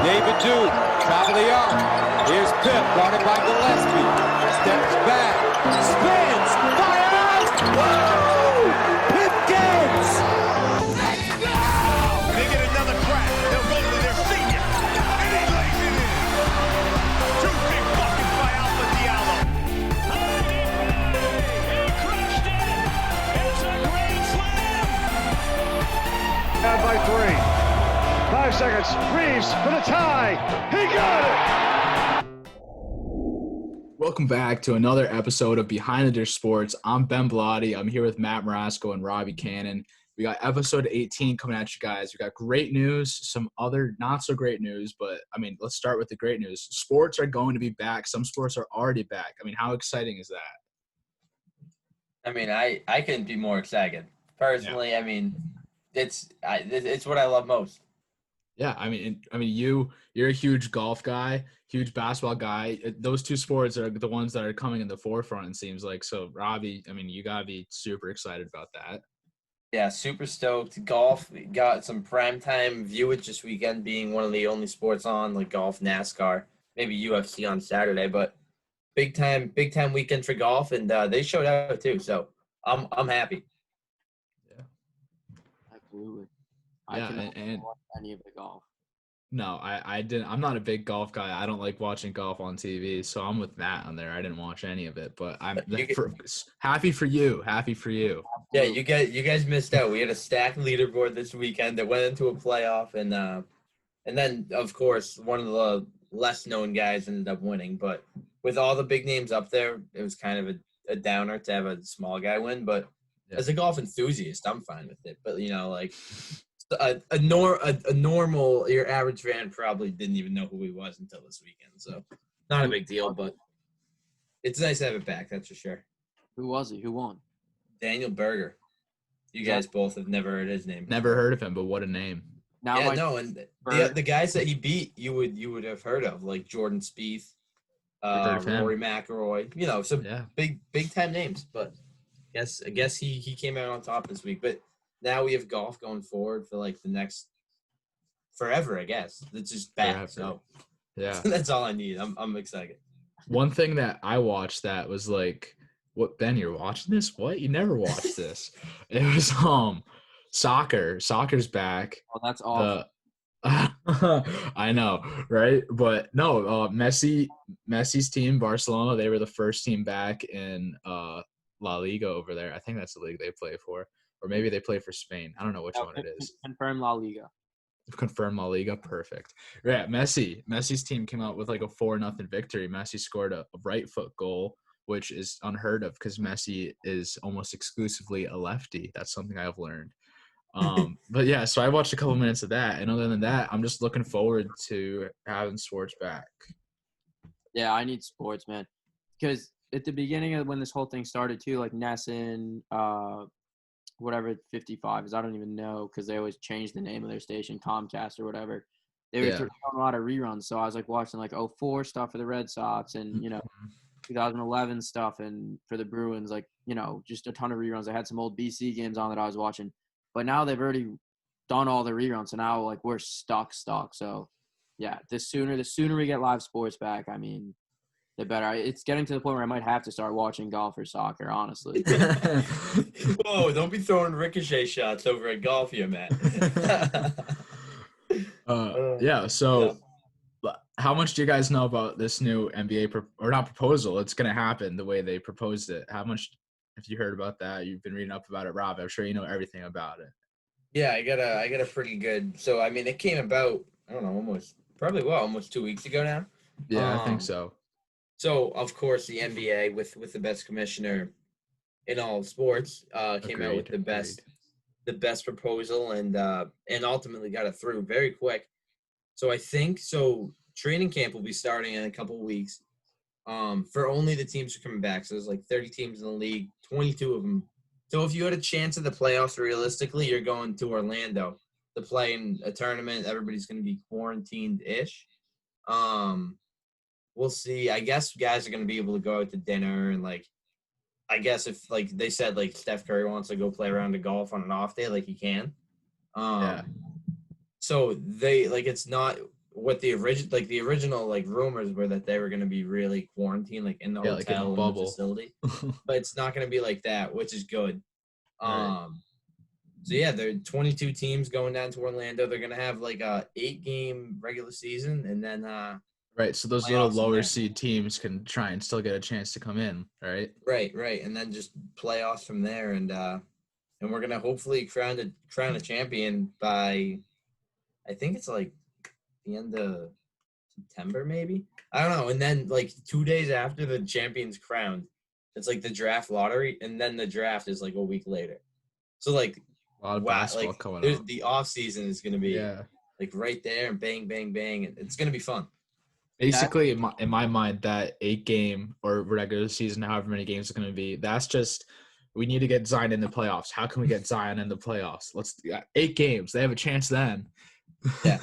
David Duke, top of the arc. Here's Pip, guarded by Gillespie. Steps back, spins, fires! Woo! Pip Gates! They get another crack. They'll go to their senior. And he lays it in. Two big buckets by Alpha Diallo. He crushed it. It's a grand slam. Down by 3. 5 seconds. Reeves for the tie. He got it. Welcome back to another episode of Behind the Dish Sports. I'm Ben Blotti. I'm here with Matt Marasco and Robbie Cannon. We got episode 18 coming at you guys. We got great news, some other not so great news, but let's start with the great news. Sports are going to be back. Some sports are already back. How exciting is that? I couldn't be more excited. Personally, yeah. It's what I love most. Yeah, you're a huge golf guy, huge basketball guy. Those two sports are the ones that are coming in the forefront, it seems like. So, Robbie, you got to be super excited about that. Yeah, super stoked. Golf, we got some primetime viewage this weekend, being one of the only sports on, like golf, NASCAR, maybe UFC on Saturday, but big time weekend for golf, and they showed out too, so I'm happy. Yeah. Absolutely. Yeah, I cannot watch any of the golf. No, I didn't. I'm not a big golf guy. I don't like watching golf on TV, so I'm with Matt on there. I didn't watch any of it, but I'm happy for you. Happy for you. Yeah, you guys missed out. We had a stacked leaderboard this weekend that went into a playoff, and then of course one of the less known guys ended up winning. But with all the big names up there, it was kind of a downer to have a small guy win. But as a golf enthusiast, I'm fine with it. But a normal, your average fan probably didn't even know who he was until this weekend. So not a big deal, but it's nice to have it back. That's for sure. Who was he? Who won? Daniel Berger. You guys both have never heard his name. Never heard of him, but what a name. And the guys that he beat, you would have heard of, like Jordan Spieth, Rory McIlroy. Some big time names. But I guess he came out on top this week. But now we have golf going forward for the next forever, I guess. It's just back. Forever. So yeah, that's all I need. I'm excited. One thing that I watched that was what, Ben, you're watching this? What? You never watched this. It was soccer. Soccer's back. Oh, that's awesome. I know, right? But no, Messi's team, Barcelona, they were the first team back in La Liga over there. I think that's the league they play for. Or maybe they play for Spain. I don't know which one it is. Confirm La Liga. Confirm La Liga. Perfect. Yeah, Messi's team came out with a 4-0 victory. Messi scored a right foot goal, which is unheard of because Messi is almost exclusively a lefty. That's something I've learned. But yeah, so I watched a couple minutes of that. And other than that, I'm just looking forward to having sports back. Yeah, I need sports, man. Because at the beginning of when this whole thing started too, Nesson, whatever 55 is, I don't even know, because they always change the name of their station, Comcast or whatever. They were throwing a lot of reruns, so I was watching 04 stuff for the Red Sox and 2011 stuff, and for the Bruins, just a ton of reruns. I had some old BC games on that I was watching, but now they've already done all the reruns, so now we're stuck. So yeah, the sooner we get live sports back, the better. It's getting to the point where I might have to start watching golf or soccer, honestly. Whoa, don't be throwing ricochet shots over at golf here, Matt. So how much do you guys know about this new NBA proposal? It's going to happen the way they proposed it. How much have you heard about that? You've been reading up about it, Rob. I'm sure you know everything about it. Yeah, I got a pretty good. So it came about, I don't know, almost 2 weeks ago now. Yeah, I think so. So, of course, the NBA, with the best commissioner in all of sports, came out with the best proposal and ultimately got it through very quick. So I think training camp will be starting in a couple of weeks for only the teams who are coming back. So there's 30 teams in the league, 22 of them. So if you had a chance at the playoffs, realistically, you're going to Orlando to play in a tournament. Everybody's going to be quarantined-ish. We'll see. I guess guys are going to be able to go out to dinner and I guess if they said Steph Curry wants to go play around to golf on an off day, he can. So they it's not what the original like rumors were that they were going to be really quarantined, like in the Yeah, like in a hotel and the bubble. facility, but it's not going to be like that, which is good. Right. So yeah, there are 22 teams going down to Orlando. They're going to have like a 8-game regular season, and then Right. So those little playoffs from lower there. seed teams can try and still get a chance to come in, right? Right, and then just playoffs from there, and we're gonna hopefully crown a champion by, I think it's like the end of September, maybe. I don't know. And then like 2 days after the champion's crowned, it's like the draft lottery, and then the draft is like a week later. So like, A lot of wow, basketball like coming up. the off season is gonna be Yeah. like right there, and bang, bang, bang, and it's gonna be fun. Basically, in my mind, that 8-game or regular season, however many games it's going to be, that's just we need to get Zion in the playoffs. How can we get Zion in the playoffs? 8 games. They have a chance then. Yeah.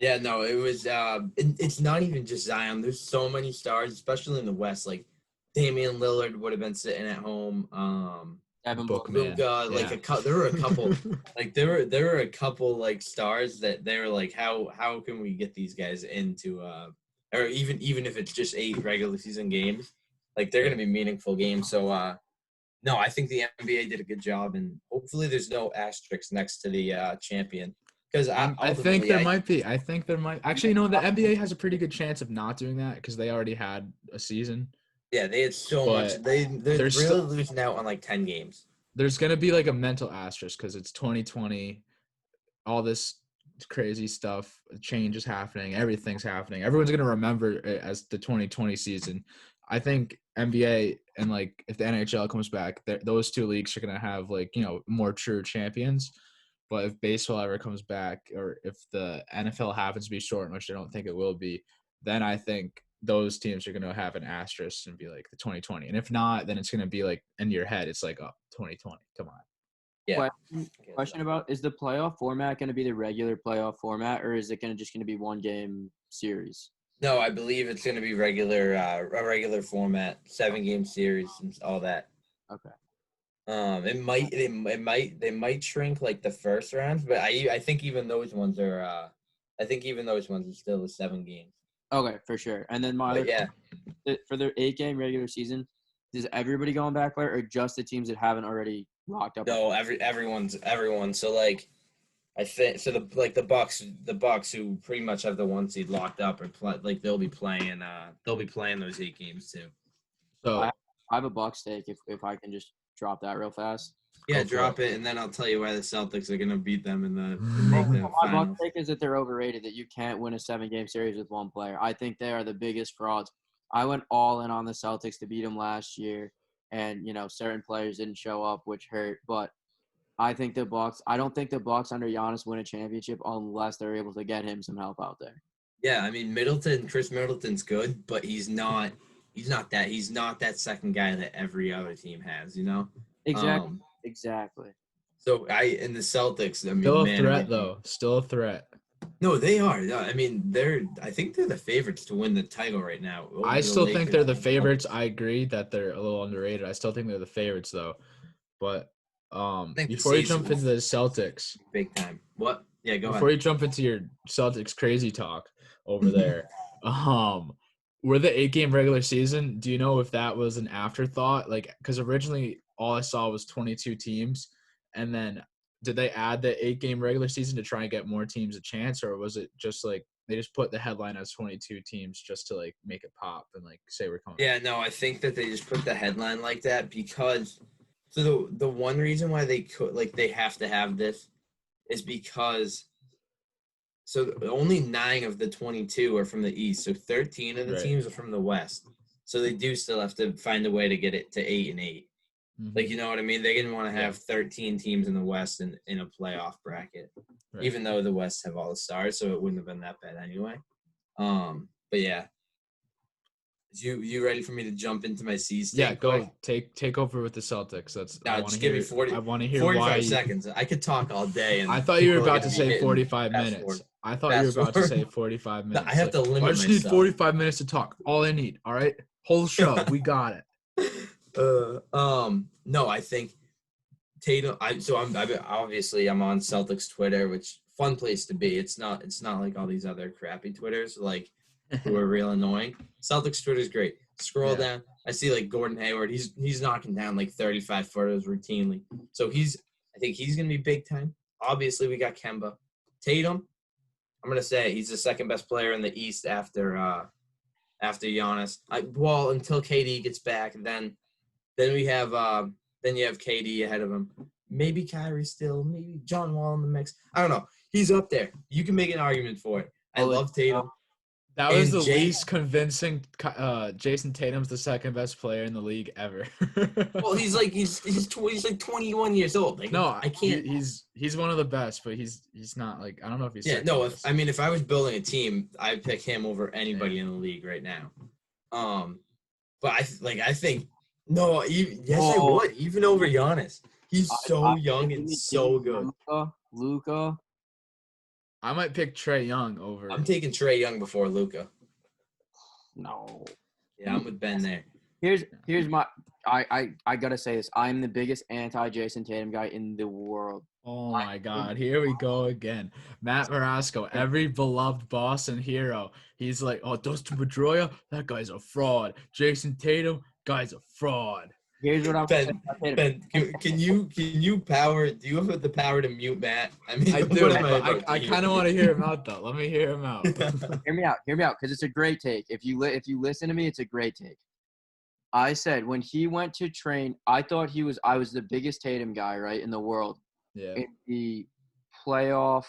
Yeah, no, it was it's not even just Zion. There's so many stars, especially in the West. Like Damian Lillard would have been sitting at home. Evan Bookman. Luka, like there were a couple like there were a couple like stars that they were like, how can we get these guys into or even if it's just 8 regular season games, like they're gonna be meaningful games. So no, I think the NBA did a good job, and hopefully there's no asterisks next to the champion. Because I think there might be. I think there might. Actually, the NBA has a pretty good chance of not doing that because they already had a season. Yeah, they had so But much. They're really still- losing out on like 10 games. There's going to be like a mental asterisk because it's 2020. All this crazy stuff, change is happening. Everything's happening. Everyone's going to remember it as the 2020 season. I think NBA and like if the NHL comes back, those 2 leagues are going to have like, more true champions. But if baseball ever comes back, or if the NFL happens to be short, which I don't think it will be, then I think those teams are going to have an asterisk and be like the 2020. And if not, then it's going to be like in your head, it's like, oh, 2020. Come on. Yeah. Question about, is the playoff format going to be the regular playoff format, or is it going to be 1-game series? No, I believe it's going to be a regular format, 7-game series and all that. Okay. They might shrink like the first rounds, but I think even those ones are still the 7 games. Okay, for sure. And then my other for their 8-game regular season, is everybody going back there, or just the teams that haven't already locked up? No, everyone. So like, I think so. The Bucks who pretty much have the 1 seed locked up, or they'll be playing those 8 games too. So I have a Bucks take if I can just drop that real fast. Yeah, drop it, and then I'll tell you why the Celtics are gonna beat them in the My finals. Bucks take is that they're overrated, that you can't win a 7-game series with one player. I think they are the biggest frauds. I went all in on the Celtics to beat them last year, and certain players didn't show up, which hurt. But I don't think the Bucks under Giannis win a championship unless they're able to get him some help out there. Yeah, I mean Chris Middleton's good, but he's not that second guy that every other team has, Exactly. So in the Celtics, I mean, still a threat though. Still a threat. No, they are. I mean, I think they're the favorites to win the title right now. I still think they're the favorites. I agree that they're a little underrated. I still think they're the favorites though. But before you jump into the Celtics, big time. What? Yeah, go ahead. Before you jump into your Celtics crazy talk over there, were the 8-game regular season, do you know if that was an afterthought? Like, because originally all I saw was 22 teams, and then did they add the 8-game regular season to try and get more teams a chance, or was it just like they just put the headline as 22 teams just to like make it pop and like say we're coming? Yeah, no, I think that they just put the headline like that because so the one reason why they have to have this is because only 9 of the 22 are from the East, so 13 of the teams are from the West. So they do still have to find a way to get it to 8 and 8. Mm-hmm. Like, you know what I mean? They didn't want to have 13 teams in the West in a playoff bracket, even though the West have all the stars, so it wouldn't have been that bad anyway. But yeah. You ready for me to jump into my C's? Yeah, go take over with the Celtics. Just give me 40. I want to hear 45 seconds. I could talk all day. And I thought you were about to say 45 minutes. Forward. I thought you were about to say 45 minutes. I have to limit I just myself. need 45 minutes to talk. All I need. All right, whole show. We got it. No, I think Tatum. I'm on Celtics Twitter, which fun place to be. It's not like all these other crappy Twitters like who are real annoying. Celtics Twitter's great. Scroll down, I see like Gordon Hayward. He's knocking down like 35 footers routinely. So I think he's gonna be big time. Obviously, we got Kemba. Tatum, I'm gonna say he's the second best player in the East after Giannis. Until KD gets back, and then you have KD ahead of him. Maybe Kyrie still, maybe John Wall in the mix. I don't know. He's up there. You can make an argument for it. I love Tatum. That was And the least convincing. Jason Tatum's the second best player in the league ever. Well, he's like 21 years old. Like, no, I can't. He's one of the best, but he's not like, I don't know if he's. Yeah, no. If I was building a team, I'd pick him over anybody in the league right now. But I think no. I would even over Giannis. He's so young and so good. Luka. I might pick Trae Young over. I'm taking Trae Young before Luka. No. Yeah, I'm with Ben there. Here's my I gotta say this. I'm the biggest anti-Jason Tatum guy in the world. Oh my God, here we go again. Matt Marasco, every beloved Boston hero. He's like, oh, Dustin Pedroia, that guy's a fraud. Jason Tatum, guy's a fraud. Here's what I'm Ben, can you do you have the power to mute Matt? I mean, I do, but I kind of want to hear him out though. Let me hear him out. Hear me out, because it's a great take. If you listen to me, it's a great take. I said when he went to train, I thought I was the biggest Tatum guy, right, in the world. Yeah. In the playoff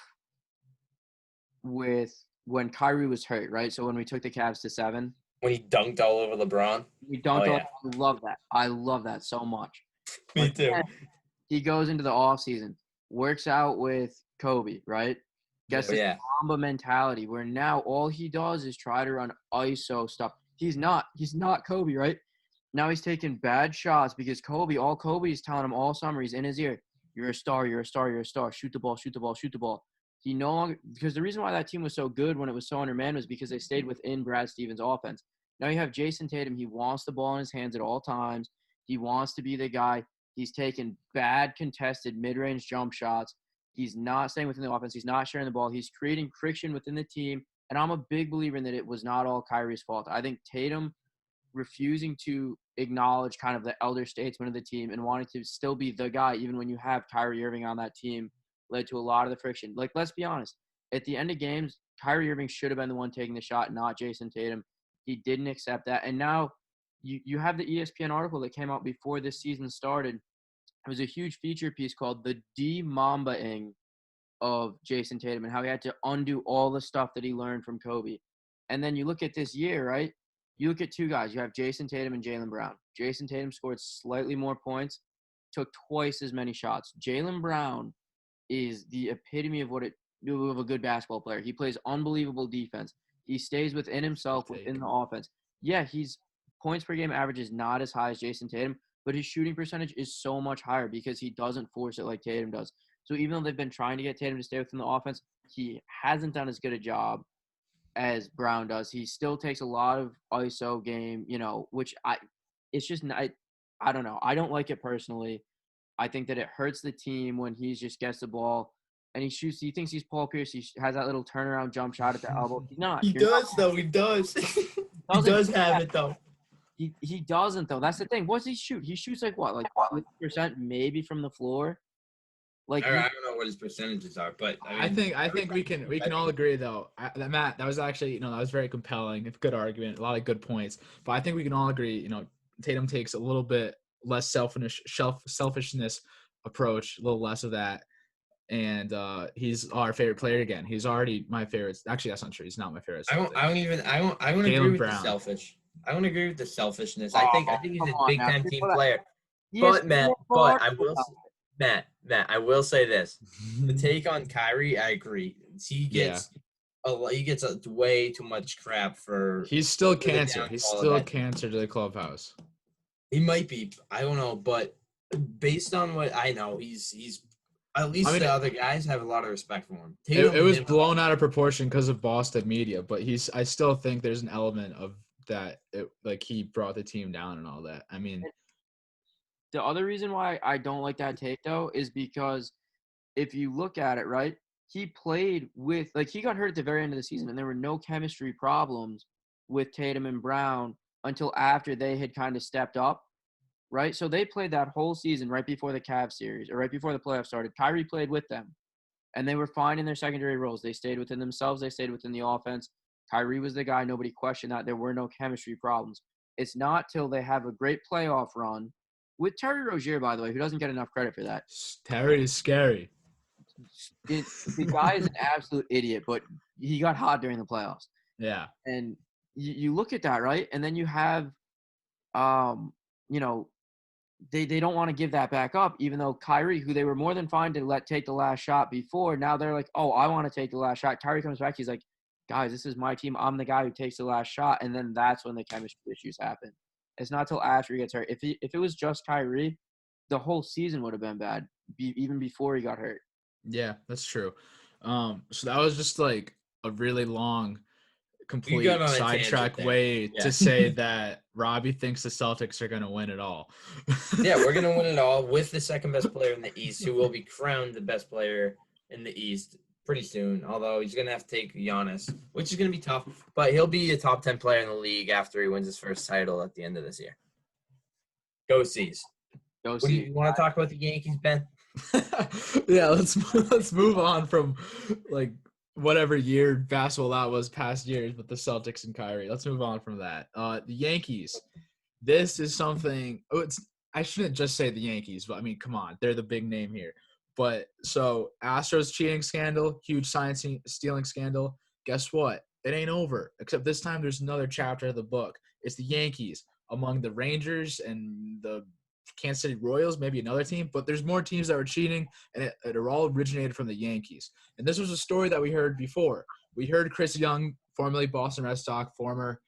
when Kyrie was hurt, right? So when we took the Cavs to 7. When he dunked all over LeBron. We dunked all. I love that. I love that so much. Me too. He goes into the offseason, works out with Kobe, right? Gets this Mamba mentality where now all he does is try to run ISO stuff. He's not Kobe, right? Now he's taking bad shots because all Kobe is telling him all summer, he's in his ear, you're a star, you're a star, you're a star. Shoot the ball, shoot the ball, shoot the ball. He no longer – because the reason why that team was so good when it was so undermanned was because they stayed within Brad Stevens' offense. Now you have Jason Tatum. He wants the ball in his hands at all times. He wants to be the guy. He's taking bad contested mid-range jump shots. He's not staying within the offense. He's not sharing the ball. He's creating friction within the team. And I'm a big believer in that it was not all Kyrie's fault. I think Tatum refusing to acknowledge kind of the elder statesman of the team and wanting to still be the guy even when you have Kyrie Irving on that team led to a lot of the friction. Like, let's be honest. At the end of games, Kyrie Irving should have been the one taking the shot, not Jason Tatum. He didn't accept that. And now you have the ESPN article that came out before this season started. It was a huge feature piece called The De-Mamba-ing of Jason Tatum and how he had to undo all the stuff that he learned from Kobe. And then you look at this year, right? You look at two guys. You have Jason Tatum and Jaylen Brown. Jason Tatum scored slightly more points, took twice as many shots. Jaylen Brown is the epitome of a good basketball player. He plays unbelievable defense. He stays within himself, within the offense. Yeah, his points per game average is not as high as Jason Tatum, but his shooting percentage is so much higher because he doesn't force it like Tatum does. So even though they've been trying to get Tatum to stay within the offense, he hasn't done as good a job as Brown does. He still takes a lot of ISO game, which I don't know. I don't like it personally. I think that it hurts the team when he just gets the ball and he shoots. He thinks he's Paul Pierce. He has that little turnaround jump shot at the elbow. He's not. He does, though. He does. He does have it, though. He doesn't, though. That's the thing. What does he shoot? He shoots like what? Like 50% maybe from the floor? Like I don't know what his percentages are, but I think we can all agree though. Matt, that was actually that was very compelling. It's a good argument, a lot of good points. But I think we can all agree. Tatum takes a little bit less selfishness approach, a little less of that, and he's our favorite player again. He's already my favorite. Actually, that's not true. He's not my favorite. I won't agree with the selfish. I won't agree with the selfishness. I think he's a big time team player. But Matt, I will say this: the take on Kyrie, I agree. He gets way too much crap for. He's still cancer. He's still cancer to the clubhouse. He might be. I don't know, but based on what I know, he's. At least the other guys have a lot of respect for him. It was blown out of proportion because of Boston media, but I still think there's an element of that. He brought the team down and all that. I mean. The other reason why I don't like that take, though, is because if you look at it, right, he played with he got hurt at the very end of the season, and there were no chemistry problems with Tatum and Brown until after they had kind of stepped up, right? So they played that whole season right before the Cavs series or right before the playoffs started. Kyrie played with them, and they were fine in their secondary roles. They stayed within themselves. They stayed within the offense. Kyrie was the guy. Nobody questioned that. There were no chemistry problems. It's not till they have a great playoff run with Terry Rozier, by the way, who doesn't get enough credit for that. Terry is scary. The guy is an absolute idiot, but he got hot during the playoffs. Yeah. And you look at that, right? And then you have, you know, they don't want to give that back up, even though Kyrie, who they were more than fine to let take the last shot before, now they're like, oh, I want to take the last shot. Kyrie comes back. He's like, guys, this is my team. I'm the guy who takes the last shot. And then that's when the chemistry issues happen. It's not till after he gets hurt. If it was just Kyrie, the whole season would have been bad, even before he got hurt. Yeah, that's true. So that was just like a really long, complete got on a sidetrack tangent there. way Yeah. to say that Robbie thinks the Celtics are going to win it all. Yeah, we're going to win it all with the second best player in the East, who will be crowned the best player in the East pretty soon, although he's going to have to take Giannis, which is going to be tough, but he'll be a top 10 player in the league after he wins his first title at the end of this year. Go C's. Go Do you want to talk about the Yankees, Ben? Yeah, let's move on from like whatever year basketball that was past years, but the Celtics and Kyrie. Let's move on from that. The Yankees. This is something. I shouldn't just say the Yankees, but I mean, come on, they're the big name here. But so Astros cheating scandal, huge sign stealing scandal. Guess what? It ain't over. Except this time there's another chapter of the book. It's the Yankees among the Rangers and the Kansas City Royals, maybe another team, but there's more teams that were cheating, and it all originated from the Yankees. And this was a story that we heard before. We heard Chris Young, formerly Boston Red Sox, former,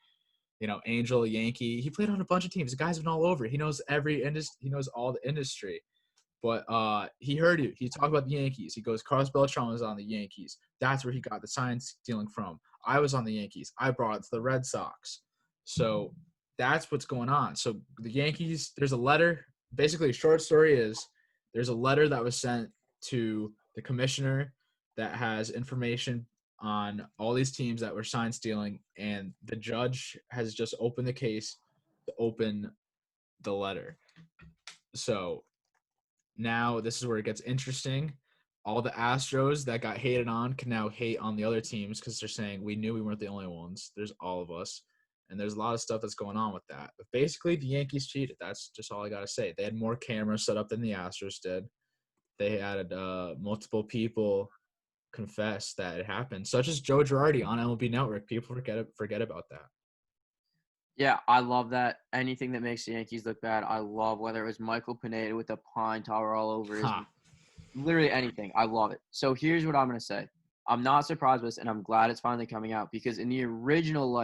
Angel Yankee. He played on a bunch of teams. The guy's been all over. He knows every industry. He knows all the industry. But he heard you. He talked about the Yankees. He goes, Carlos Beltran was on the Yankees. That's where he got the sign stealing from. I was on the Yankees. I brought it to the Red Sox. So that's what's going on. So the Yankees, there's a letter. Basically, a short story is there's a letter that was sent to the commissioner that has information on all these teams that were sign stealing, and the judge has just opened the case to open the letter. So now this is where it gets interesting. All the Astros that got hated on can now hate on the other teams because they're saying we knew we weren't the only ones. There's all of us. And there's a lot of stuff that's going on with that. But basically, the Yankees cheated. That's just all I got to say. They had more cameras set up than the Astros did. They had multiple people confess that it happened, such as Joe Girardi on MLB Network. People forget about that. Yeah, I love that. Anything that makes the Yankees look bad, I love. Whether it was Michael Pineda with a pine tar all over his literally anything. I love it. So here's what I'm going to say. I'm not surprised with this, and I'm glad it's finally coming out because in the original,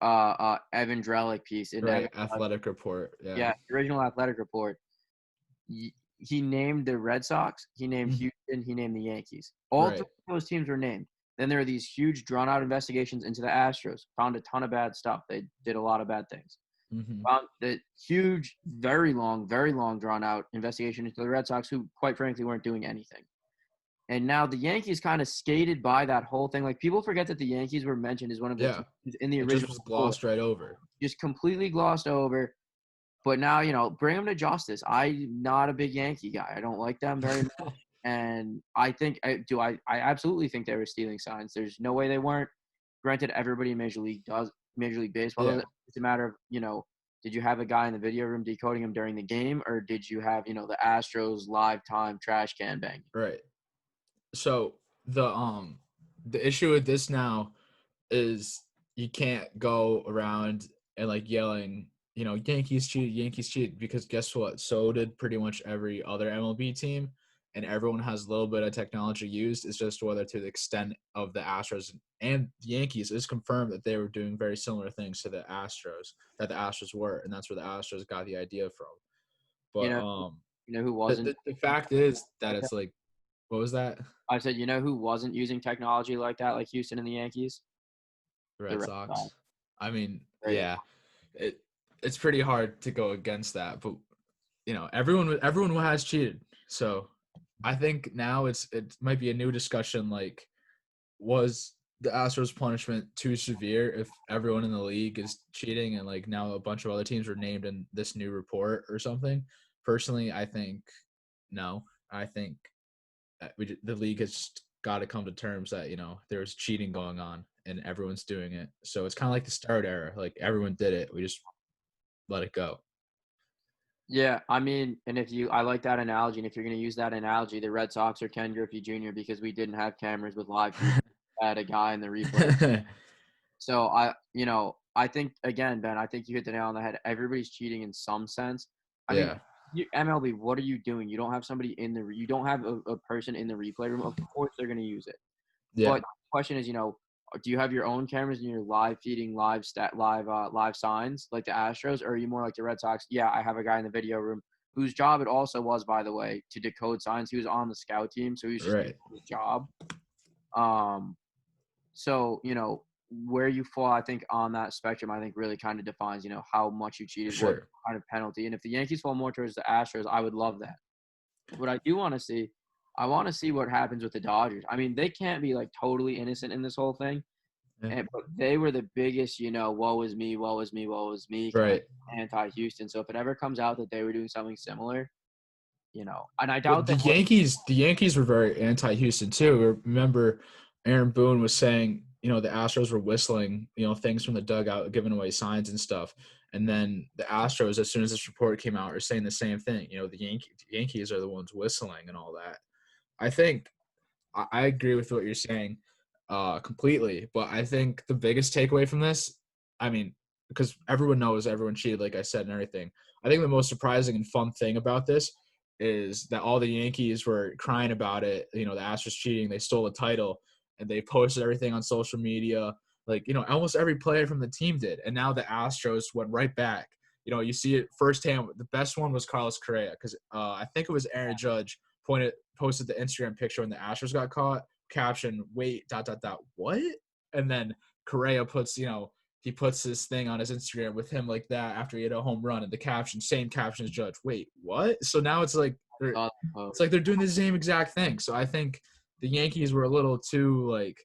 Evan Drellick piece in Athletic Report. Yeah, the original Athletic Report. He named the Red Sox, he named Houston, he named the Yankees. All three of those teams were named. Then there are these huge drawn-out investigations into the Astros. Found a ton of bad stuff. They did a lot of bad things. Mm-hmm. Found the huge, very long, drawn-out investigation into the Red Sox, who, quite frankly, weren't doing anything. And now the Yankees kind of skated by that whole thing. Like, people forget that the Yankees were mentioned as one of the teams in the original. It just was glossed right over. Just completely glossed over. But now, bring them to justice. I'm not a big Yankee guy. I don't like them very much. And I absolutely think they were stealing signs. There's no way they weren't. Granted, everybody in Major League Baseball. Yeah. It's a matter of, did you have a guy in the video room decoding them during the game, or did you have, the Astros live time trash can banging? Right. So the issue with this now is you can't go around and yelling, Yankees cheated, because guess what? So did pretty much every other MLB team, and everyone has a little bit of technology used. It's just whether to the extent of the Astros and the Yankees. It's confirmed that they were doing very similar things to the Astros were, and that's where the Astros got the idea from. But who wasn't? The fact is that it's what was that? I said, who wasn't using technology like that, like Houston and the Yankees? The Red Sox. I mean, Right. Yeah, it's pretty hard to go against that, but everyone has cheated. So I think now it might be a new discussion. Like, was the Astros punishment too severe if everyone in the league is cheating and like now a bunch of other teams are named in this new report or something? Personally, I think no. I think the league has got to come to terms that there's cheating going on and everyone's doing it. So it's kind of like the steroid era. Like everyone did it. We just let it go. Yeah, I mean, and I like that analogy, and if you're going to use that analogy, the Red Sox are Ken Griffey Jr. because we didn't have cameras with live feed. Had a guy in the replay. So I think again, Ben, I think you hit the nail on the head. Everybody's cheating in some sense. I mean, MLB, what are you doing? You don't have somebody you don't have a person in the replay room. Of course, they're going to use it. Yeah. But the question is, do you have your own cameras and you're live feeding live signs like the Astros, or are you more like the Red Sox? Yeah, I have a guy in the video room whose job it also was, by the way, to decode signs. He was on the scout team, so he was just doing his job. So where you fall, I think, on that spectrum, I think really kind of defines, how much you cheated, what kind of penalty. And if the Yankees fall more towards the Astros, I would love that. What I do want to see, I want to see what happens with the Dodgers. I mean, they can't be like totally innocent in this whole thing. Yeah. But they were the biggest, woe is me, woe is me, woe is me, right, anti-Houston. So if it ever comes out that they were doing something similar, and I doubt the Yankees were very anti-Houston too. Remember, Aaron Boone was saying, the Astros were whistling, things from the dugout, giving away signs and stuff. And then the Astros, as soon as this report came out, are saying the same thing. The Yankees are the ones whistling and all that. I think I agree with what you're saying completely. But I think the biggest takeaway from this, I mean, because everyone knows everyone cheated, like I said, and everything. I think the most surprising and fun thing about this is that all the Yankees were crying about it. The Astros cheating, they stole the title, and they posted everything on social media. Like, almost every player from the team did. And now the Astros went right back. You see it firsthand. The best one was Carlos Correa because I think it was Aaron Judge posted the Instagram picture when the Astros got caught. Caption, wait, ... what? And then Correa puts, he puts this thing on his Instagram with him like that after he hit a home run, and the caption, same caption as Judge. Wait, what? So now it's like they're doing the same exact thing. So I think the Yankees were a little too like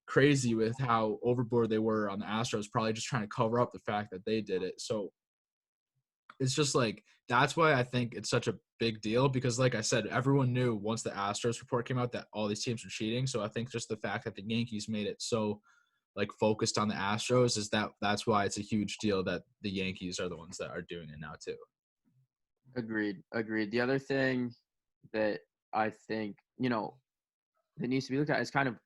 crazy with how overboard they were on the Astros, probably just trying to cover up the fact that they did it. So it's just like that's why I think it's such a big deal because, like I said, everyone knew once the Astros report came out that all these teams were cheating. So I think just the fact that the Yankees made it so like focused on the Astros is that's why it's a huge deal that the Yankees are the ones that are doing it now too. Agreed. The other thing that I think, that needs to be looked at is kind of,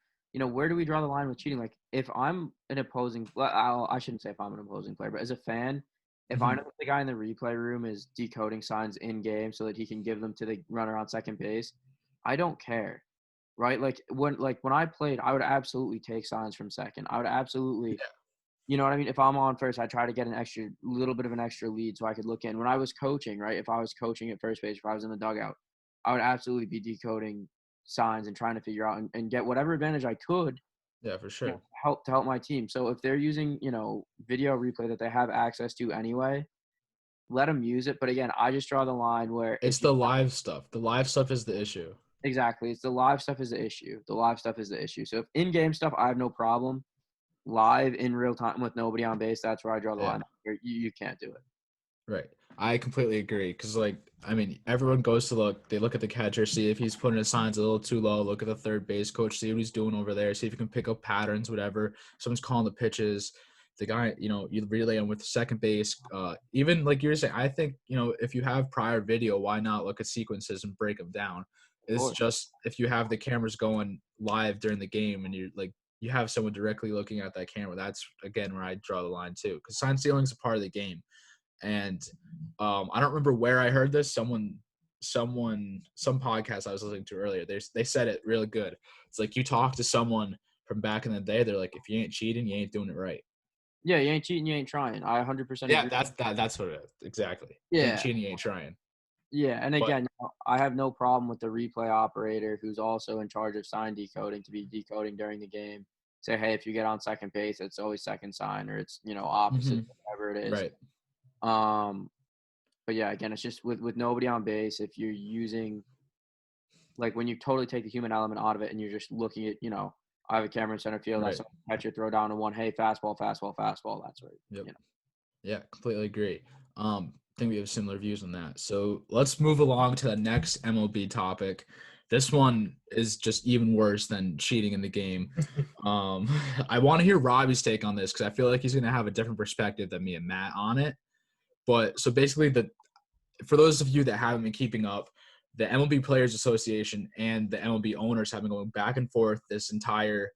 where do we draw the line with cheating? Like if I'm an opposing, I shouldn't say if I'm an opposing player, but as a fan, if I know that the guy in the replay room is decoding signs in game so that he can give them to the runner on second base, I don't care, right? Like when I played, I would absolutely take signs from second. I would absolutely, you know what I mean? If I'm on first, I try to get little bit of an extra lead so I could look in. When I was coaching, right? If I was coaching at first base, if I was in the dugout, I would absolutely be decoding signs and trying to figure out and get whatever advantage I could. Yeah, for sure. To help my team. So if they're using, video replay that they have access to anyway, let them use it. But again, I just draw the line where it's the live stuff. The live stuff is the issue. Exactly. It's the live stuff is the issue. So if in-game stuff, I have no problem. Live in real time with nobody on base, that's where I draw the line. You can't do it. Right. I completely agree because, everyone goes to they look at the catcher, see if he's putting his signs a little too low, look at the third base coach, see what he's doing over there, see if he can pick up patterns, whatever. Someone's calling the pitches. The guy, you relay him with second base. Even like you were saying, I think, if you have prior video, why not look at sequences and break them down? It's just if you have the cameras going live during the game and you have someone directly looking at that camera, that's, again, where I draw the line too because sign stealing is a part of the game. And I don't remember where I heard this. Some podcast I was listening to earlier. They said it really good. It's like you talk to someone from back in the day. They're like, if you ain't cheating, you ain't doing it right. Yeah, you ain't cheating, you ain't trying. I 100% agree. Yeah, that's what it is. Exactly. Yeah. You ain't cheating, you ain't trying. Yeah, and again, I have no problem with the replay operator who's also in charge of sign decoding to be decoding during the game. Say, hey, if you get on second base, it's always second sign or it's, opposite, whatever it is. Right. But yeah, again, it's just with nobody on base, if you're using like when you totally take the human element out of it and you're just looking at, I have a camera in center field. I Right. saw a catcher throw down to one. Hey, fastball. That's where, Yep. Yeah, completely agree. I think we have similar views on that. So let's move along to the next MLB topic. This one is just even worse than cheating in the game. I want to hear Robbie's take on this because I feel like he's going to have a different perspective than me and Matt on it. But so basically, for those of you that haven't been keeping up, the MLB Players Association and the MLB owners have been going back and forth this entire,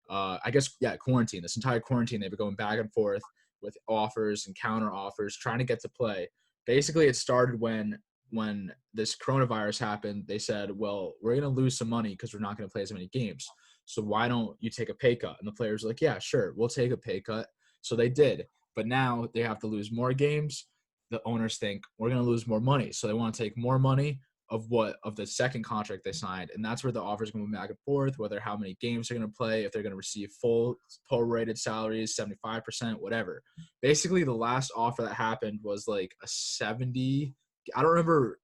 quarantine. This entire quarantine, they've been going back and forth with offers and counter offers, trying to get to play. Basically, it started when this coronavirus happened. They said, well, we're going to lose some money because we're not going to play as many games. So why don't you take a pay cut? And the players were like, yeah, sure, we'll take a pay cut. So they did. But now they have to lose more games. The owners think we're going to lose more money. So they want to take more money of the second contract they signed. And that's where the offers going back and forth, whether how many games they're going to play, if they're going to receive full prorated salaries, 75%, whatever. Basically, the last offer that happened was like a 70. I don't remember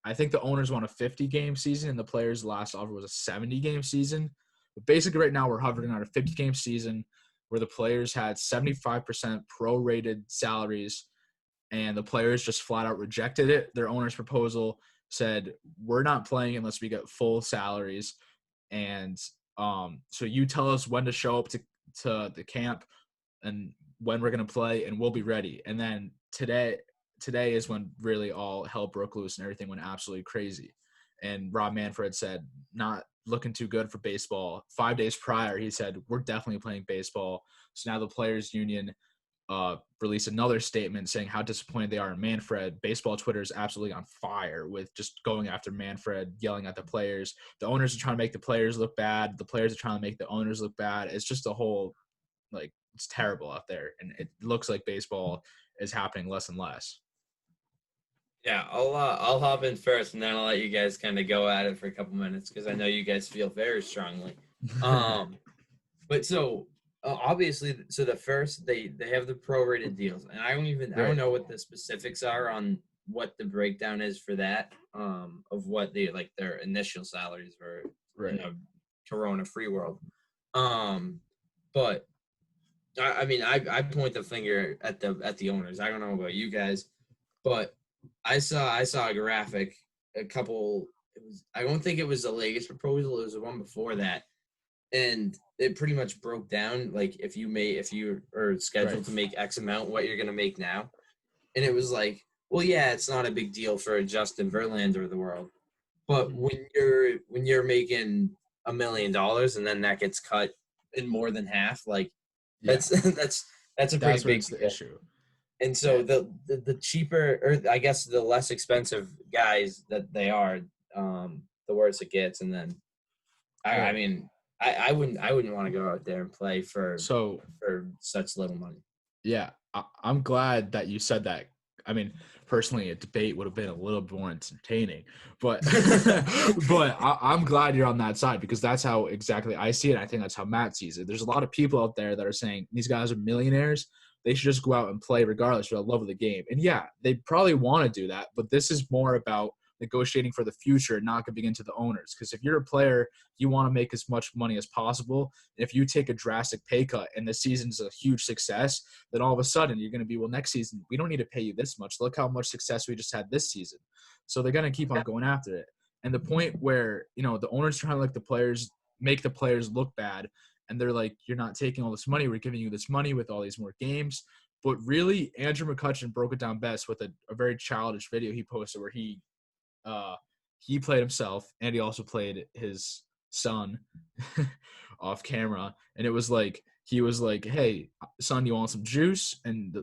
I think the owners want a 50-game season and the players' last offer was a 70-game season. But basically right now we're hovering on a 50-game season where the players had 75% prorated salaries and the players just flat out rejected it. Their owner's proposal said, we're not playing unless we get full salaries. And so you tell us when to show up to the camp and when we're going to play and we'll be ready. And then today is when really all hell broke loose and everything went absolutely crazy. And Rob Manfred said, not looking too good for baseball. 5 days prior, he said, we're definitely playing baseball. So now the players union released another statement saying how disappointed they are in Manfred. Baseball Twitter is absolutely on fire with just going after Manfred, yelling at the players. The owners are trying to make the players look bad. The players are trying to make the owners look bad. It's just a whole, it's terrible out there. And it looks like baseball is happening less and less. Yeah, I'll hop in first, and then I'll let you guys kind of go at it for a couple minutes because I know you guys feel very strongly. But so obviously, so the first they have the prorated deals, and I don't know what the specifics are on what the breakdown is for that of what their initial salaries were in a Corona-free world. But I point the finger at the owners. I don't know about you guys, but I saw a graphic I don't think it was the latest proposal, it was the one before that. And it pretty much broke down if you are scheduled to make X amount, what you're gonna make now. And it was like, well, yeah, it's not a big deal for a Justin Verlander of the world. But when you're making $1 million and then that gets cut in more than half, that's a pretty big issue. And so the cheaper, or I guess the less expensive guys that they are, the worse it gets. And then, I wouldn't want to go out there and play for such little money. Yeah, I'm glad that you said that. I mean, personally, a debate would have been a little bit more entertaining, but I'm glad you're on that side because that's how exactly I see it. I think that's how Matt sees it. There's a lot of people out there that are saying these guys are millionaires. They should just go out and play regardless for the love of the game. And yeah, they probably want to do that, but this is more about negotiating for the future, not giving into the owners. Because if you're a player, you want to make as much money as possible. If you take a drastic pay cut and the season's a huge success, then all of a sudden you're going to be, well, next season, we don't need to pay you this much. Look how much success we just had this season. So they're going to keep on going after it. And the point where, the owners trying to make the players look bad. And they're like, you're not taking all this money. We're giving you this money with all these more games. But really, Andrew McCutchen broke it down best with a very childish video he posted where he played himself and he also played his son off camera. And it was like, he was like, hey, son, you want some juice? And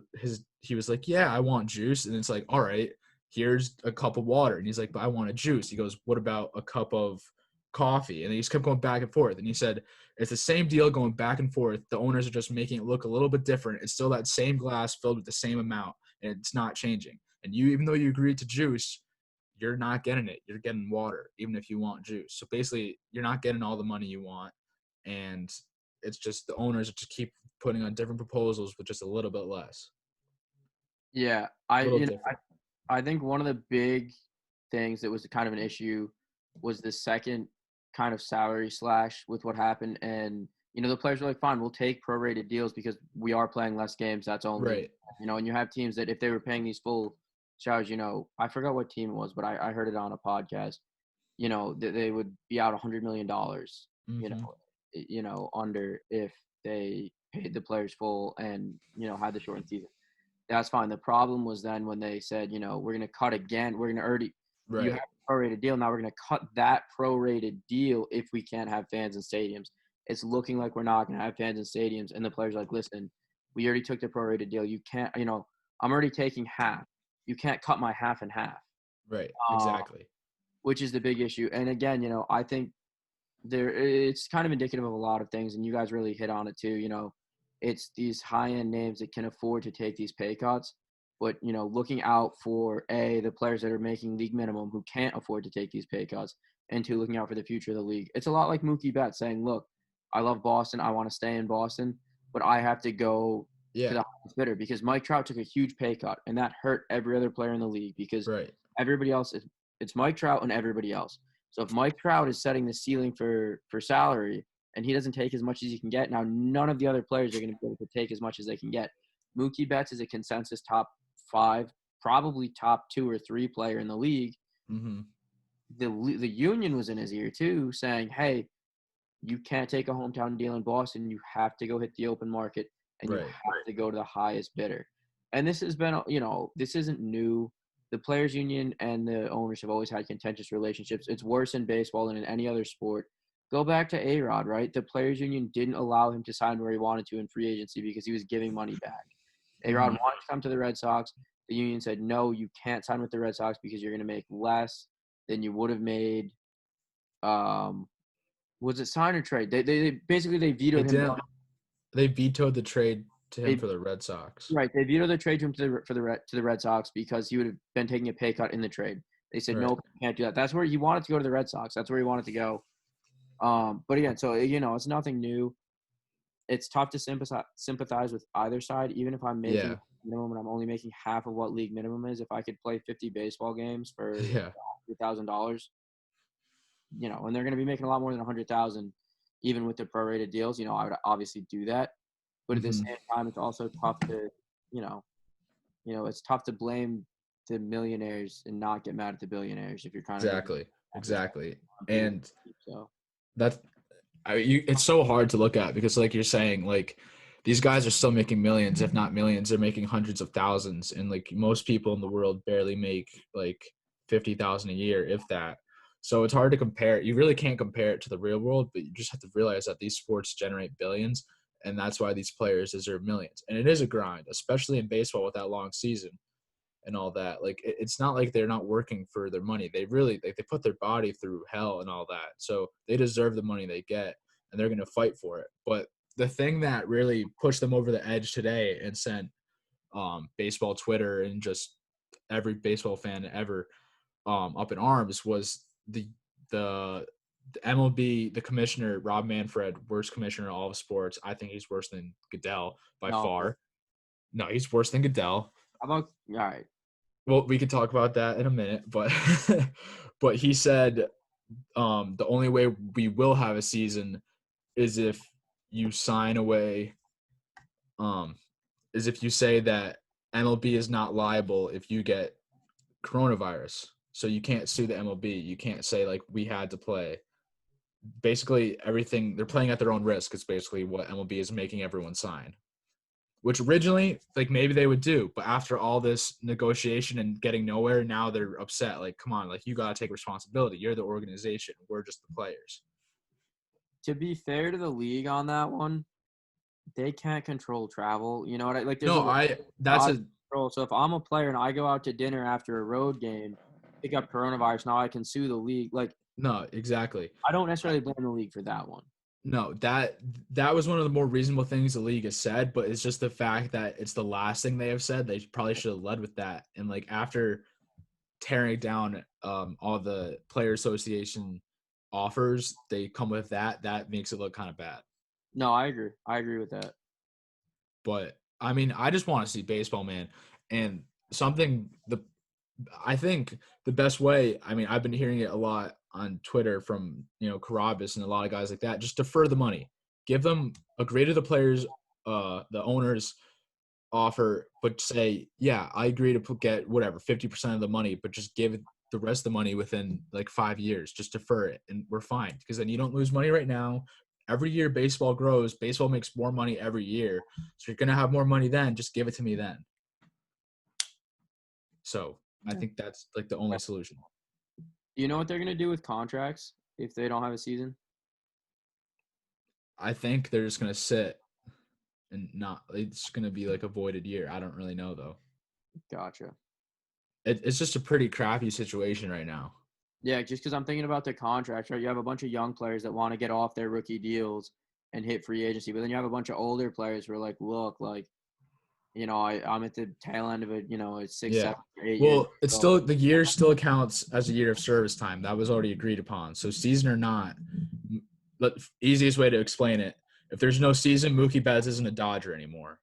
he was like, yeah, I want juice. And it's like, all right, here's a cup of water. And he's like, but I want a juice. He goes, what about a cup of coffee? And he just kept going back and forth. And he said, it's the same deal going back and forth. The owners are just making it look a little bit different. It's still that same glass filled with the same amount, and it's not changing. And even though you agreed to juice, you're not getting it. You're getting water, even if you want juice. So basically, you're not getting all the money you want. And it's just the owners just keep putting on different proposals with just a little bit less. Yeah, I think one of the big things that was kind of an issue was the second kind of salary slash with what happened. And, the players were like, fine, we'll take prorated deals because we are playing less games. That's only, Right. And you have teams that if they were paying these full salaries, I forgot what team it was, but I heard it on a podcast, that they would be out $100 million, under if they paid the players full and, had the shortened season. That's fine. The problem was then when they said, we're going to cut again. We're going to already Right. you have a prorated deal. Now we're going to cut that prorated deal if we can't have fans in stadiums. It's looking like we're not going to have fans in stadiums. And the players are like, listen, we already took the prorated deal. You can't, I'm already taking half. You can't cut my half and half. Right. Exactly. Which is the big issue. And again, I think it's kind of indicative of a lot of things. And you guys really hit on it too. It's these high-end names that can afford to take these pay cuts. But, looking out for, A, the players that are making league minimum who can't afford to take these pay cuts, and 2, looking out for the future of the league. It's a lot like Mookie Betts saying, look, I love Boston. I want to stay in Boston, but I have to go to the highest bidder because Mike Trout took a huge pay cut, and that hurt every other player in the league because everybody else it's Mike Trout and everybody else. So if Mike Trout is setting the ceiling for salary and he doesn't take as much as he can get, now none of the other players are going to be able to take as much as they can get. Mookie Betts is a consensus top 5, probably top 2 or 3 player in the league. Mm-hmm. The union was in his ear too, saying, hey, you can't take a hometown deal in Boston. You have to go hit the open market, and you have to go to the highest bidder. And this has been, this isn't new. The players' union and the owners have always had contentious relationships. It's worse in baseball than in any other sport. Go back to A-Rod, right? The players' union didn't allow him to sign where he wanted to in free agency because he was giving money back. A-Rod wanted to come to the Red Sox. The union said, no, you can't sign with the Red Sox because you're going to make less than you would have made. Was it sign or trade? They basically vetoed him. They vetoed the trade to him for the Red Sox. Right. They vetoed the trade to him to the Red Sox because he would have been taking a pay cut in the trade. They said, nope, you can't do that. That's where he wanted to go to the Red Sox. That's where he wanted to go. But again, so, it's nothing new. It's tough to sympathize with either side, even if I'm making minimum and I'm only making half of what league minimum is. If I could play 50 baseball games for $100,000, and they're going to be making a lot more than $100,000, even with the prorated deals. I would obviously do that, but at the same time, it's also tough to, it's tough to blame the millionaires and not get mad at the billionaires if you're trying to exactly. And that's. It's so hard to look at because, like you're saying, like these guys are still making millions, if not millions. They're making hundreds of thousands, and like most people in the world barely make like 50,000 a year, if that. So it's hard to compare. You really can't compare it to the real world, but you just have to realize that these sports generate billions, and that's why these players deserve millions. And it is a grind, especially in baseball with that long season and all that. Like it's not like they're not working for their money. They really they put their body through hell and all that. So they deserve the money they get, and they're going to fight for it. But the thing that really pushed them over the edge today and sent baseball Twitter and just every baseball fan ever up in arms was the MLB, the commissioner, Rob Manfred, worst commissioner in all of sports. I think he's worse than Goodell by far. No, he's worse than Goodell. How about – all right. Well, we could talk about that in a minute, but but he said the only way we will have a season is if you sign away is if you say that MLB is not liable if you get coronavirus. So you can't sue the MLB. You can't say, like, we had to play. Basically, everything – they're playing at their own risk is basically what MLB is making everyone sign, which originally, like, maybe they would do. But after all this negotiation and getting nowhere, now they're upset. Like, come on, like, you got to take responsibility. You're the organization. We're just the players. To be fair to the league on that one, they can't control travel. You know what I – like, that's a – so if I'm a player and I go out to dinner after a road game – pick up coronavirus, now I can sue the league. Like, no, exactly. I don't necessarily blame the league for that one. No, that was one of the more reasonable things the league has said, but it's just the fact that it's the last thing they have said. They probably should have led with that. And like after tearing down all the player association offers, they come with that makes it look kind of bad. No, I agree with that. But I mean, I just want to see baseball, man. And I think the best way, I mean, I've been hearing it a lot on Twitter from Carabas and a lot of guys like that. Just defer the money, give them agree to the players, the owners offer, but say, yeah, I agree to get whatever 50% of the money, but just give the rest of the money within like 5 years. Just defer it, and we're fine, because then you don't lose money right now. Every year baseball grows. Baseball makes more money every year, so you're gonna have more money then. Just give it to me then. So I think that's like the only solution. Do you know what they're gonna do with contracts if they don't have a season? I think they're just gonna sit and not. It's gonna be like a voided year. I don't really know though. Gotcha. It's just a pretty crappy situation right now. Yeah, just because I'm thinking about the contracts, right? You have a bunch of young players that want to get off their rookie deals and hit free agency, but then you have a bunch of older players who are like, look, like, I'm at the tail end of it, it's 6, 7, 8 years. Well, it's still the year still counts as a year of service time. That was already agreed upon. So season or not, the easiest way to explain it, if there's no season, Mookie Betts isn't a Dodger anymore.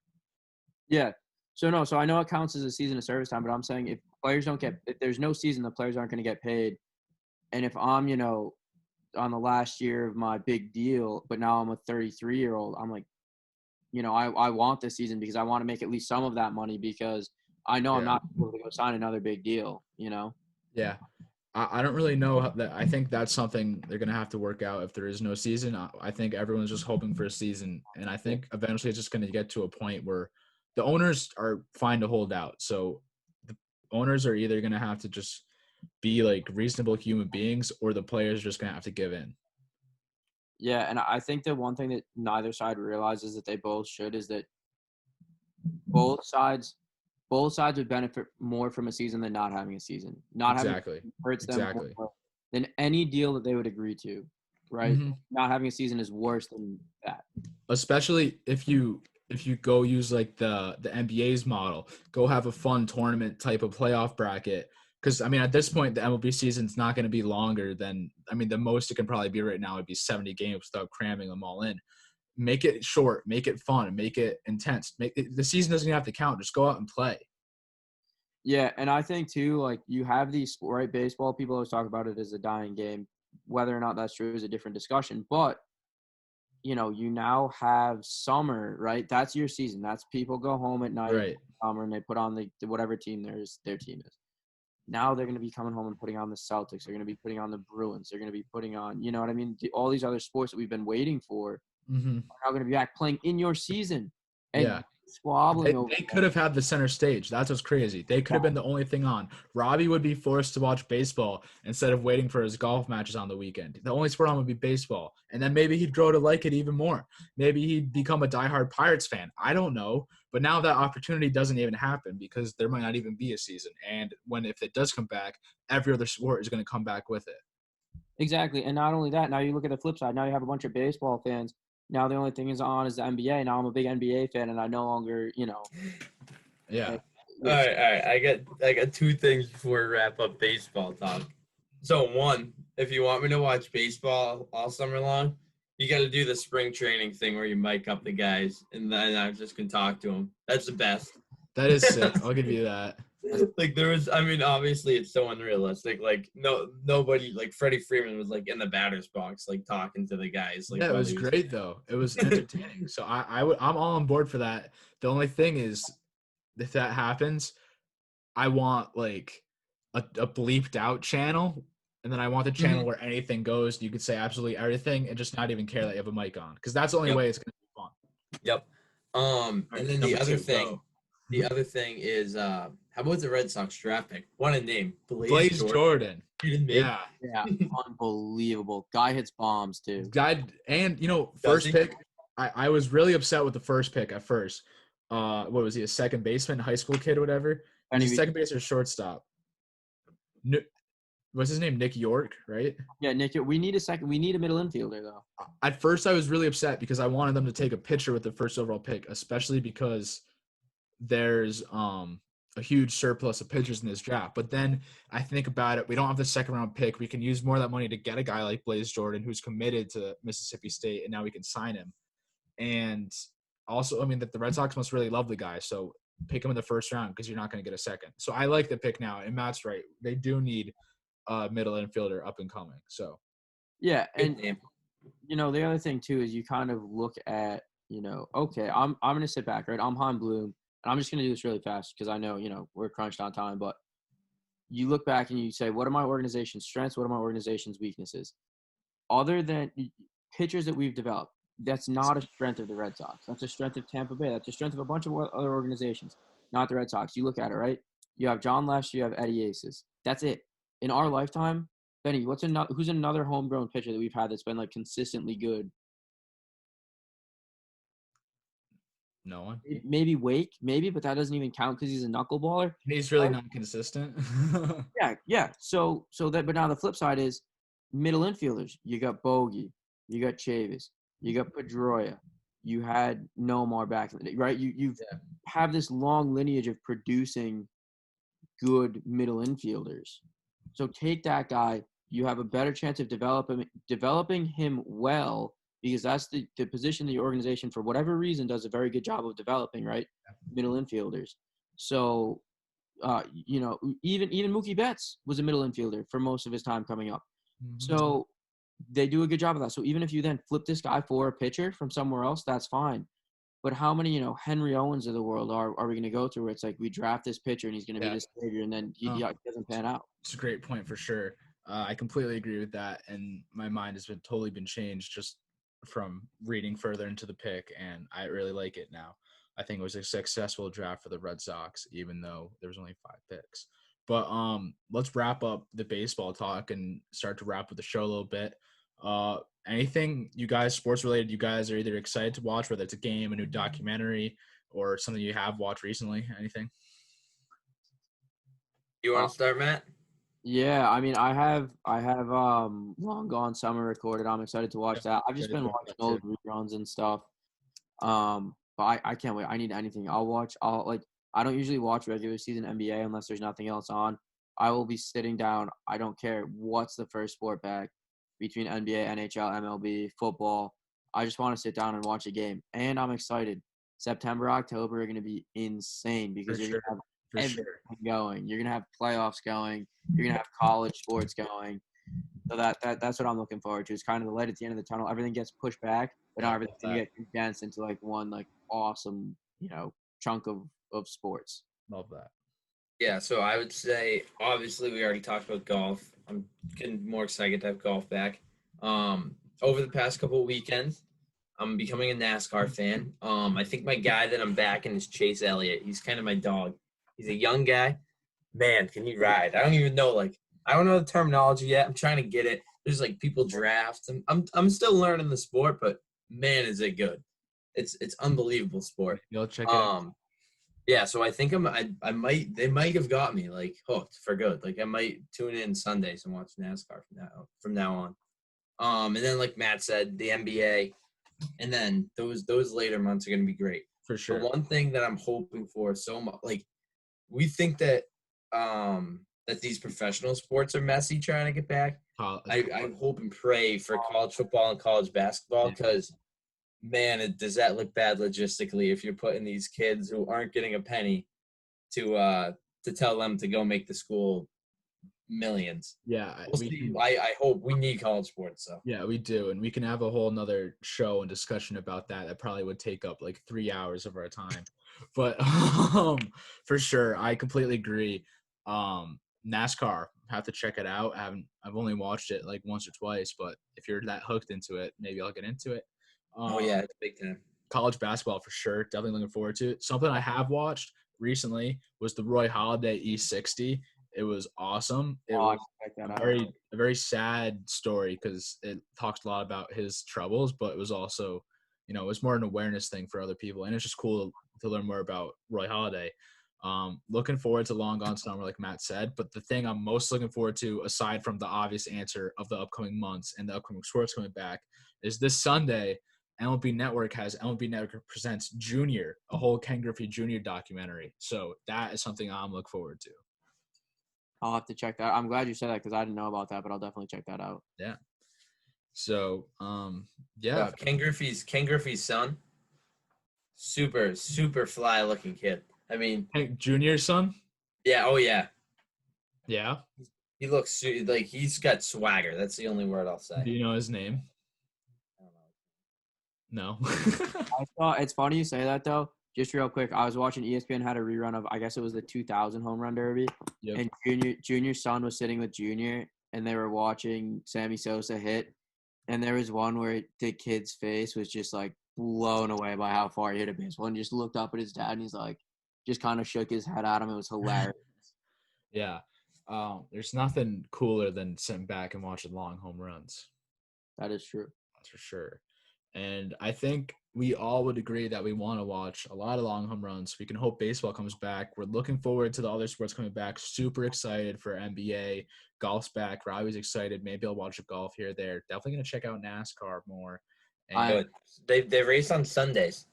Yeah. So I know it counts as a season of service time, but I'm saying if there's no season, the players aren't going to get paid. And if I'm, on the last year of my big deal, but now I'm a 33-year-old, I'm like, I want this season because I want to make at least some of that money, because I know I'm not able to go sign another big deal, Yeah. I don't really know that. I think that's something they're going to have to work out if there is no season. I think everyone's just hoping for a season. And I think eventually it's just going to get to a point where the owners are fine to hold out. So the owners are either going to have to just be like reasonable human beings, or the players are just going to have to give in. Yeah, and I think the one thing that neither side realizes that they both should is that both sides would benefit more from a season than not having a season. Not having hurts them more than any deal that they would agree to, right? Mm-hmm. Not having a season is worse than that. Especially if you go use like the NBA's model, go have a fun tournament type of playoff bracket. Because, at this point, the MLB season's not going to be longer than – the most it can probably be right now would be 70 games without cramming them all in. Make it short. Make it fun. Make it intense. The season doesn't even have to count. Just go out and play. Yeah, and I think, too, like, you have these – right, baseball, people always talk about it as a dying game. Whether or not that's true is a different discussion. But, you now have summer, right? That's your season. That's people go home at night in summer and they put on the whatever team their team is. Now they're going to be coming home and putting on the Celtics. They're going to be putting on the Bruins. They're going to be putting on, you know what I mean? All these other sports that we've been waiting for are now going to be back playing in your season. And squabbling They could have had the center stage. That's what's crazy. They could have been the only thing on. Robbie would be forced to watch baseball instead of waiting for his golf matches on the weekend. The only sport on would be baseball. And then maybe he'd grow to like it even more. Maybe he'd become a diehard Pirates fan. I don't know. But now that opportunity doesn't even happen because there might not even be a season. And if it does come back, every other sport is going to come back with it. Exactly. And not only that, now you look at the flip side. Now you have a bunch of baseball fans. Now the only thing is the NBA. Now I'm a big NBA fan, and I no longer, Yeah. All right. I got two things before we wrap up baseball talk. So one, if you want me to watch baseball all summer long, you got to do the spring training thing where you mic up the guys, and then I just can talk to them. That's the best. That is sick. I'll give you that. Like obviously it's so unrealistic. Like nobody, like Freddie Freeman was like in the batter's box, like talking to the guys. Like, yeah, it was great though. It was entertaining. So I'm all on board for that. The only thing is, if that happens, I want like a bleeped out channel. And then I want the channel where anything goes. You could say absolutely everything and just not even care that you have a mic on, because that's the only way it's going to be fun. Yep. And then the other thing is, how about the Red Sox draft pick? What a name, Blaze Jordan. Yeah, unbelievable. Guy hits bombs too. First pick. I was really upset with the first pick at first. What was he? A second baseman, high school kid, or whatever? And he's second base or shortstop. What's his name? Nick York, right? Yeah, Nick. We need a middle infielder, though. At first, I was really upset because I wanted them to take a pitcher with the first overall pick, especially because there's a huge surplus of pitchers in this draft. But then I think about it. We don't have the second round pick. We can use more of that money to get a guy like Blaze Jordan, who's committed to Mississippi State, and now we can sign him. And also, that the Red Sox must really love the guy, so pick him in the first round because you're not going to get a second. So I like the pick now, and Matt's right. They do need middle infielder up and coming. So Yeah, Good and name. the other thing too is you kind of look at, okay, I'm gonna sit back, right? I'm Hein Bloom, and I'm just gonna do this really fast because I know, we're crunched on time, but you look back and you say, what are my organization's strengths? What are my organization's weaknesses? Other than pitchers that we've developed, that's not a strength of the Red Sox. That's a strength of Tampa Bay. That's a strength of a bunch of other organizations, not the Red Sox. You look at it, right? You have John Lester, you have Eddie Aces. That's it. In our lifetime, Benny, who's another homegrown pitcher that we've had that's been like consistently good? no one. Maybe Wake, but that doesn't even count because he's a knuckleballer. He's really not consistent. Yeah. So that, but now the flip side is middle infielders. You got Bogey, you got Chavis, you got Pedroia, you had Nomar back in the day, right? You have this long lineage of producing good middle infielders. So take that guy. You have a better chance of developing him well, because that's the position the organization, for whatever reason, does a very good job of developing, right? Middle infielders. So, even Mookie Betts was a middle infielder for most of his time coming up. Mhm. So they do a good job of that. So even if you then flip this guy for a pitcher from somewhere else, that's fine. But how many, Henry Owens of the world are we going to go through where it's like we draft this pitcher and he's going to be this savior, and then he doesn't pan out? It's a great point for sure. I completely agree with that, and my mind has totally been changed just from reading further into the pick, and I really like it now. I think it was a successful draft for the Red Sox, even though there was only 5 picks. But let's wrap up the baseball talk and start to wrap up the show a little bit. Anything you guys sports related you guys are either excited to watch, whether it's a game, a new documentary, or something you have watched recently? Anything? You want to start, Matt? Yeah, I mean, I have Long Gone Summer recorded. I'm excited to watch that. I've just been watching old reruns and stuff. But I can't wait. I need anything. I don't usually watch regular season NBA unless there's nothing else on. I will be sitting down. I don't care what's the first sport back between NBA, NHL, MLB, football. I just want to sit down and watch a game. And I'm excited. September, October are going to be insane because you're going to have everything going. You're going to have playoffs going. You're going to have college sports going. So that's what I'm looking forward to. It's kind of the light at the end of the tunnel. Everything gets pushed back, but now everything's going to get condensed into like one like awesome, chunk of sports. Love that. Yeah, so I would say, obviously, we already talked about golf. I'm getting more excited to have golf back. Over the past couple of weekends, I'm becoming a NASCAR fan. I think my guy that I'm backing is Chase Elliott. He's kind of my dog. He's a young guy. Man, can he ride? I don't even know, I don't know the terminology yet. I'm trying to get it. There's, people draft. I'm still learning the sport, but, man, is it good. It's unbelievable sport. You'll check it out. Yeah, so I think they might have got me hooked for good. I might tune in Sundays and watch NASCAR from now on. And then like Matt said, the NBA, and then those later months are going to be great. For sure. The one thing that I'm hoping for so much, we think that that these professional sports are messy trying to get back. I hope and pray for college football and college basketball because man, does that look bad logistically if you're putting these kids who aren't getting a penny to tell them to go make the school millions. Yeah. We'll see. I hope we need college sports. So. Yeah, we do. And we can have a whole nother show and discussion about that. That probably would take up 3 hours of our time. But for sure, I completely agree. NASCAR, have to check it out. I've only watched it once or twice, but if you're that hooked into it, maybe I'll get into it. It's big time. College basketball for sure. Definitely looking forward to it. Something I have watched recently was the Roy Halladay E60. It was awesome. It was a very sad story because it talks a lot about his troubles, but it was also, it was more an awareness thing for other people. And it's just cool to learn more about Roy Halladay. Looking forward to Long Gone Summer, like Matt said. But the thing I'm most looking forward to, aside from the obvious answer of the upcoming months and the upcoming sports coming back, is this Sunday – MLB Network Presents Junior, a whole Ken Griffey Jr. documentary. So that is something I'm looking forward to. I'll have to check that. I'm glad you said that because I didn't know about that, but I'll definitely check that out. Yeah. So, yeah. Ken Griffey's son, super, super fly looking kid. I mean, Junior's son? Yeah. Oh, yeah. Yeah. He looks like he's got swagger. That's the only word I'll say. Do you know his name? I don't know. No. I thought it's funny you say that though. Just real quick, I was watching ESPN had a rerun of I guess it was the 2000 home run derby, Yep. and Junior's son was sitting with Junior, and they were watching Sammy Sosa hit, and there was one where the kid's face was just like blown away by how far he hit a baseball, and just looked up at his dad, and he's like, just kind of shook his head at him. It was hilarious. Yeah. There's nothing cooler than sitting back and watching long home runs. That is true. That's for sure. And I think we all would agree that we want to watch a lot of long home runs. We can hope baseball comes back. We're looking forward to the other sports coming back. Super excited for NBA. Golf's back. Robbie's excited. Maybe I'll watch a golf here or there. Definitely going to check out NASCAR more. And Good. They race on Sundays.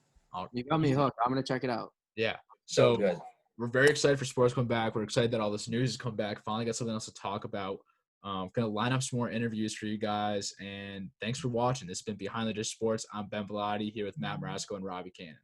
You got me hooked. I'm gonna check it out. yeah. So So good. we're very excited for sports coming back. We're excited that all this news has come back. Finally got something else to talk about. Going to line up some more interviews for you guys. And thanks for watching. This has been Behind the Dish Sports. I'm Ben Bellotti here with Matt Marasco and Robbie Cannon.